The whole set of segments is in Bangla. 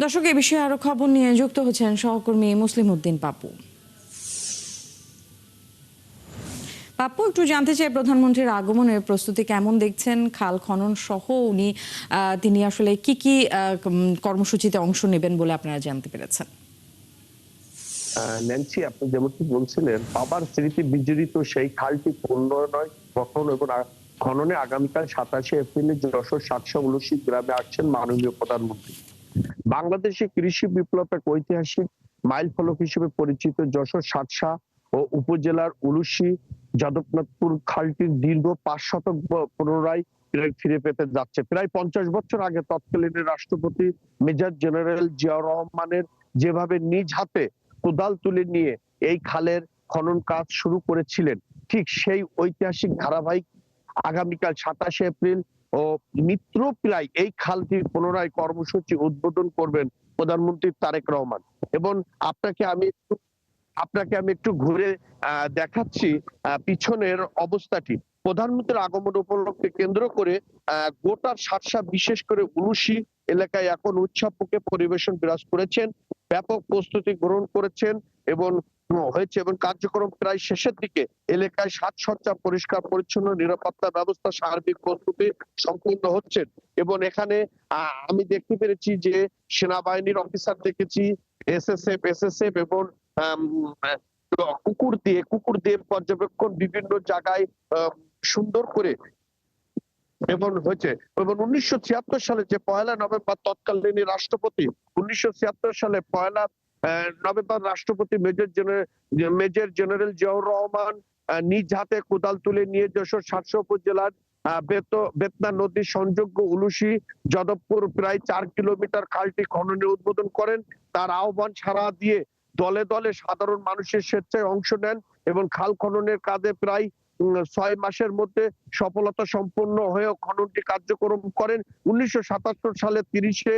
দর্শক, এই বিষয়ে আরো খবর নিয়ে যুক্ত হচ্ছেন সহকর্মী মুসলিম উদ্দিন পাপু। পাপ্পু, একটু জানতে চাই প্রধানমন্ত্রীর আগমনের প্রস্তুতি কেমন দেখছেন? খাল খনন সহ তিনি আসলে কি কি কর্মসূচিতে অংশ নেবেন বলে আপনারা জানতে পেরেছেন? ন্যান্সি, আপনি যেমনটি বলছিলেন, বাবার স্মৃতি বিজড়িত সেই খালটি পুনর্নয় গঠন এবং খননে আগামীকাল 27শে এপ্রিলে যশোর 779 গ্রামে আসছেন মাননীয় প্রধানমন্ত্রী। বাংলাদেশে কৃষি বিপ্লব এক ঐতিহাসিক মাইল ফলক হিসেবে পরিচিত যশোর সাতসা ও উপজেলার উলুশি যাদবনাথপুর খালটির দীর্ঘ 5 শতক পুনরায় ফিরে পেতে যাচ্ছে। প্রায় 50 বছর আগে তৎকালীন রাষ্ট্রপতি মেজর জেনারেল জিয়াউর রহমানের যেভাবে নিজ হাতে কোদাল তুলে নিয়ে এই খালের খনন কাজ শুরু করেছিলেন, ঠিক সেই ঐতিহাসিক ধারাবাহিক আগামীকাল 27শে এপ্রিল ও মিত্রপ্রায় এই খালটির পুনরায় কর্মসূচি উদ্বোধন করবেন প্রধানমন্ত্রী তারেক রহমান। এবং আপনাকে আমি একটু ঘুরে দেখাচ্ছি পিছনের অবস্থাটি। প্রধানমন্ত্রীর আগমন উপলক্ষে কেন্দ্র করে গোটার সাতসা, বিশেষ করে উলুশি এলাকায় এখন উৎসবমুখে পরিবেশন বিরাজ করেছেন, ব্যাপক প্রস্তুতি গ্রহণ করেছেন এবং হয়েছে এবং কার্যক্রম প্রায় শেষের দিকে। এলাকায় সাজসজ্জা, পরিষ্কার পরিচ্ছন্ন, নিরাপত্তা ব্যবস্থা, সার্বিক প্রস্তুতি সম্পূর্ণ হচ্ছে। এবং এখানে আমি দেখতে পেরেছি যে সেনাবাহিনীর অফিসার দেখেছি, এসএসএফ এবং কুকুর দিয়ে পর্যবেক্ষণ বিভিন্ন জায়গায় সুন্দর করে এবং হয়েছে। এবং 1976 সালে যে 1 নভেম্বর তৎকালীন রাষ্ট্রপতি 1976 সালে 1 নভেম্বর রাষ্ট্রপতি মেজর জেনারেল জিয়াউর রহমান নিজ হাতে কোদাল তুলে নিয়ে যশোর 700 উপজেলার বেতনা নদী সংযোগ্য উলুশি যাদবপুর প্রায় 4 কিলোমিটার খালটি খননের উদ্বোধন করেন। তার আহ্বান সাড়া দিয়ে দলে দলে সাধারণ মানুষের স্বেচ্ছায় অংশ নেন এবং খাল খননের কাজে প্রায় 6 মাসের মধ্যে সফলতা সম্পন্ন হয়ে খননটি কার্যক্রম করেন। 1977 সালে 30শে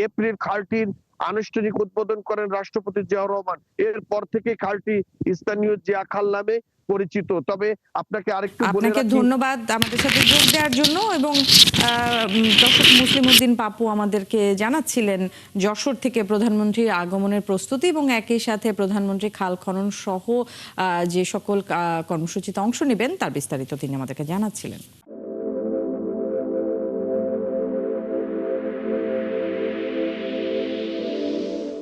এপ্রিল খালটির আনুষ্ঠানিক উদ্বোধন করেন রাষ্ট্রপতি জিয়াউর রহমান। এরপর থেকে খালটি স্থানীয় জিয়া খাল নামে পরিচিত। তবে আপনাকে ধন্যবাদ আমাদের সাথে যোগ দেওয়ার জন্য। এবং দর্শক, মুসলিম উদ্দিন পাপু আমাদেরকে জানাচ্ছিলেন যশোর থেকে প্রধানমন্ত্রীর আগমনের প্রস্তুতি এবং একই সাথে প্রধানমন্ত্রী খাল খনন সহ যে সকল কর্মসূচিতে অংশ নেবেন তার বিস্তারিত তিনি আমাদেরকে জানাচ্ছিলেন।